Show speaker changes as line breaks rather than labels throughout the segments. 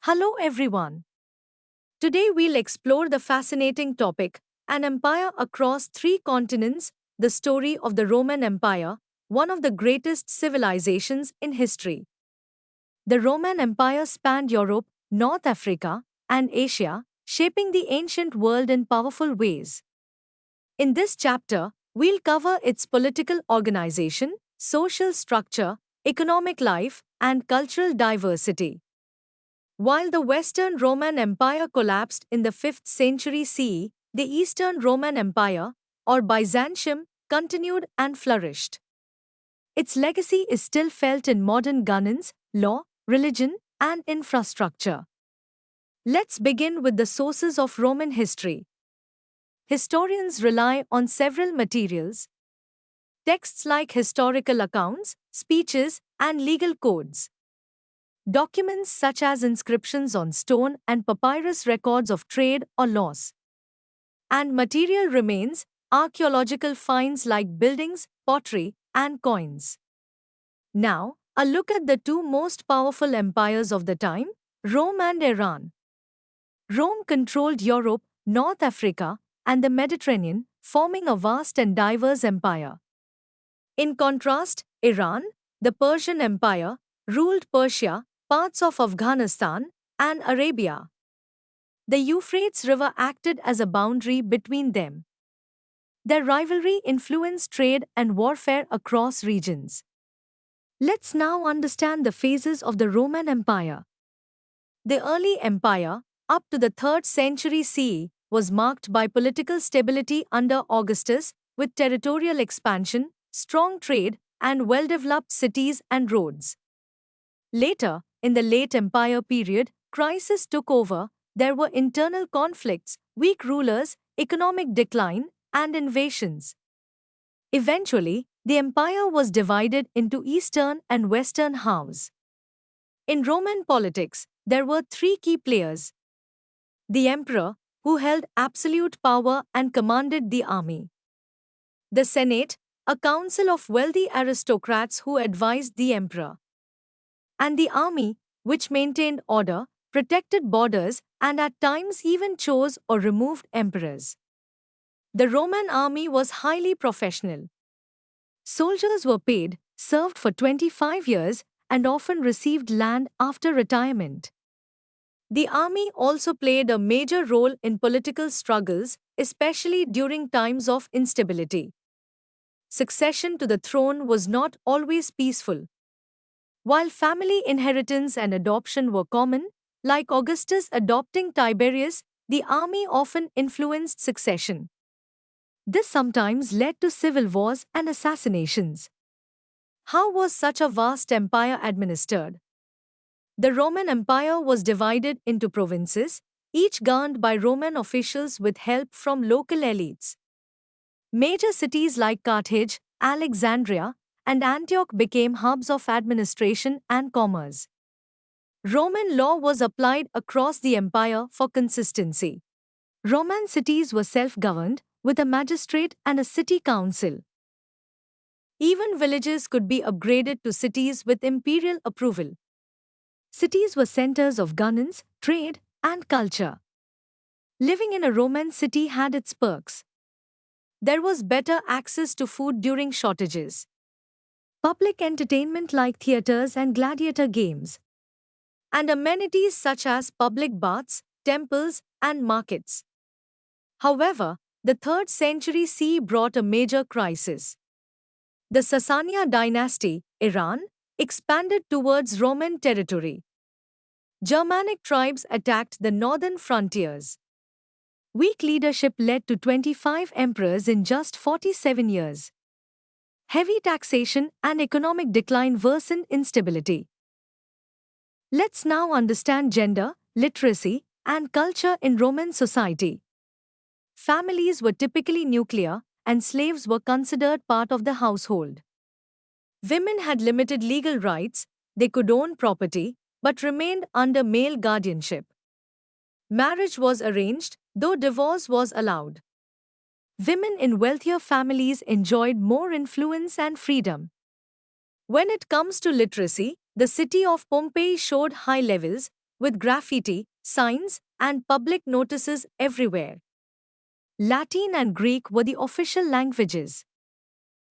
Hello everyone. Today we'll explore the fascinating topic an empire across three continents, the story of the Roman Empire, one of the greatest civilizations in history. The Roman Empire spanned Europe, North Africa, and Asia, shaping the ancient world in powerful ways. In this chapter, we'll cover its political organization, social structure, economic life, and cultural diversity. While the Western Roman Empire collapsed in the 5th century CE, the Eastern Roman Empire, or Byzantium, continued and flourished. Its legacy is still felt in modern governance, law, religion, and infrastructure. Let's begin with the sources of Roman history. Historians rely on several materials, texts like historical accounts, speeches, and legal codes. Documents such as inscriptions on stone and papyrus records of trade or laws. And material remains, archaeological finds like buildings, pottery, and coins. Now, a look at the two most powerful empires of the time, Rome and Iran. Rome controlled Europe, North Africa, and the Mediterranean, forming a vast and diverse empire. In contrast, Iran, the Persian Empire, ruled Persia, parts of Afghanistan, and Arabia. The Euphrates River acted as a boundary between them. Their rivalry influenced trade and warfare across regions. Let's now understand the phases of the Roman Empire. The early empire, up to the 3rd century CE, was marked by political stability under Augustus, with territorial expansion, strong trade, and well-developed cities and roads. Later, in the late empire period, crisis took over. There were internal conflicts, weak rulers, economic decline, and invasions. Eventually, the empire was divided into eastern and western halves. In Roman politics, there were three key players. The emperor, who held absolute power and commanded the army. The Senate, a council of wealthy aristocrats who advised the emperor. And the army, which maintained order, protected borders, and at times even chose or removed emperors. The Roman army was highly professional. Soldiers were paid, served for 25 years, and often received land after retirement. The army also played a major role in political struggles, especially during times of instability. Succession to the throne was not always peaceful. While family inheritance and adoption were common, like Augustus adopting Tiberius, the army often influenced succession. This sometimes led to civil wars and assassinations. How was such a vast empire administered? The Roman Empire was divided into provinces, each governed by Roman officials with help from local elites. Major cities like Carthage, Alexandria, and Antioch became hubs of administration and commerce. Roman law was applied across the empire for consistency. Roman cities were self-governed, with a magistrate and a city council. Even villages could be upgraded to cities with imperial approval. Cities were centers of governance, trade, and culture. Living in a Roman city had its perks. There was better access to food during shortages. Public entertainment like theaters and gladiator games. And amenities such as public baths, temples, and markets. However, the 3rd century CE brought a major crisis. The Sasanian dynasty, Iran, expanded towards Roman territory. Germanic tribes attacked the northern frontiers. Weak leadership led to 25 emperors in just 47 years. Heavy taxation and economic decline worsened instability. Let's now understand gender, literacy, and culture in Roman society. Families were typically nuclear, and slaves were considered part of the household. Women had limited legal rights, they could own property, but remained under male guardianship. Marriage was arranged, though divorce was allowed. Women in wealthier families enjoyed more influence and freedom. When it comes to literacy, the city of Pompeii showed high levels, with graffiti, signs, and public notices everywhere. Latin and Greek were the official languages.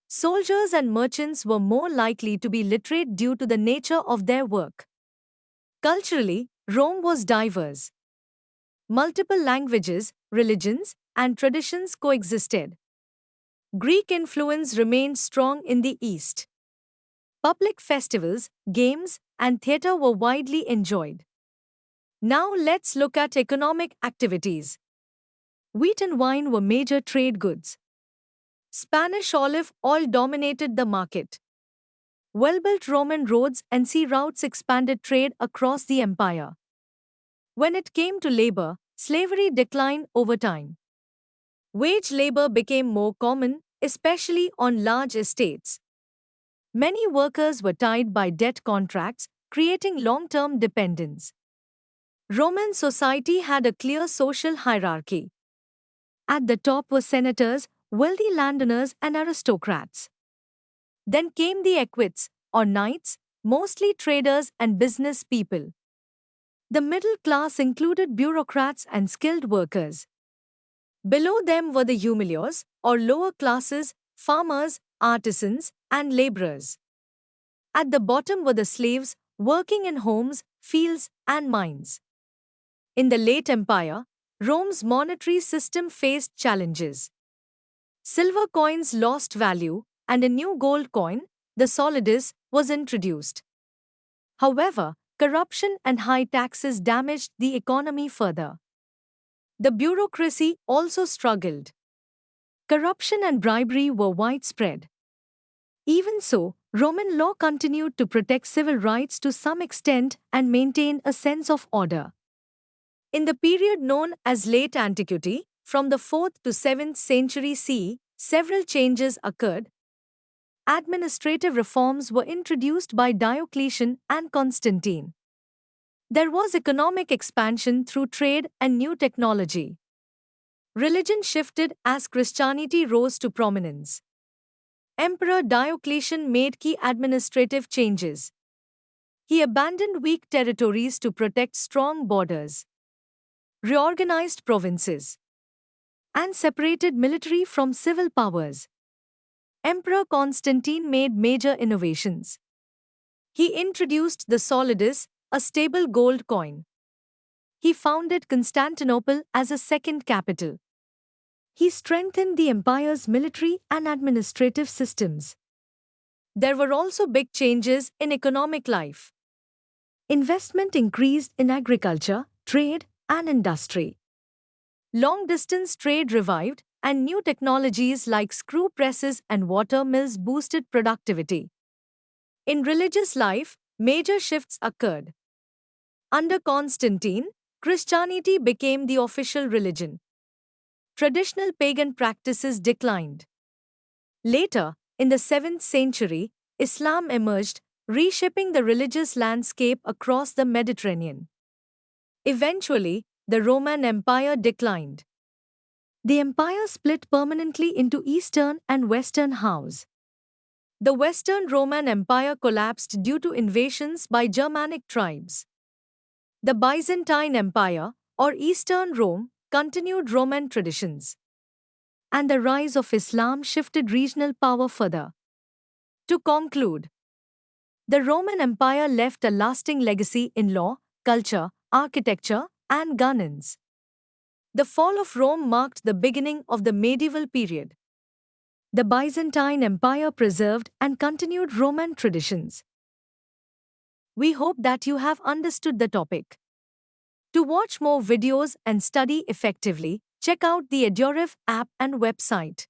Soldiers and merchants were more likely to be literate due to the nature of their work. Culturally, Rome was diverse. Multiple languages, religions, and traditions coexisted. Greek influence remained strong in the East. Public festivals, games, and theatre were widely enjoyed. Now let's look at economic activities. Wheat and wine were major trade goods. Spanish olive oil dominated the market. Well-built Roman roads and sea routes expanded trade across the empire. When it came to labor, slavery declined over time. Wage labor became more common, especially on large estates. Many workers were tied by debt contracts, creating long-term dependence. Roman society had a clear social hierarchy. At the top were senators, wealthy landowners, and aristocrats. Then came the equites, or knights, mostly traders and business people. The middle class included bureaucrats and skilled workers. Below them were the humiliores, or lower classes, farmers, artisans, and laborers. At the bottom were the slaves, working in homes, fields, and mines. In the late empire, Rome's monetary system faced challenges. Silver coins lost value, and a new gold coin, the solidus, was introduced. However, corruption and high taxes damaged the economy further. The bureaucracy also struggled. Corruption and bribery were widespread. Even so, Roman law continued to protect civil rights to some extent and maintain a sense of order. In the period known as Late Antiquity, from the 4th to 7th century CE, several changes occurred. Administrative reforms were introduced by Diocletian and Constantine. There was economic expansion through trade and new technology. Religion shifted as Christianity rose to prominence. Emperor Diocletian made key administrative changes. He abandoned weak territories to protect strong borders, reorganized provinces, and separated military from civil powers. Emperor Constantine made major innovations. He introduced the solidus, a stable gold coin. He founded Constantinople as a second capital. He strengthened the empire's military and administrative systems. There were also big changes in economic life. Investment increased in agriculture, trade, and industry. Long-distance trade revived, and new technologies like screw presses and water mills boosted productivity. In religious life, major shifts occurred. Under Constantine, Christianity became the official religion. Traditional pagan practices declined. Later, in the 7th century, Islam emerged, reshaping the religious landscape across the Mediterranean. Eventually, the Roman Empire declined. The empire split permanently into Eastern and Western halves. The Western Roman Empire collapsed due to invasions by Germanic tribes. The Byzantine Empire, or Eastern Rome, continued Roman traditions. And the rise of Islam shifted regional power further. To conclude, the Roman Empire left a lasting legacy in law, culture, architecture, and governance. The fall of Rome marked the beginning of the medieval period. The Byzantine Empire preserved and continued Roman traditions. We hope that you have understood the topic. To watch more videos and study effectively, check out the Eduref app and website.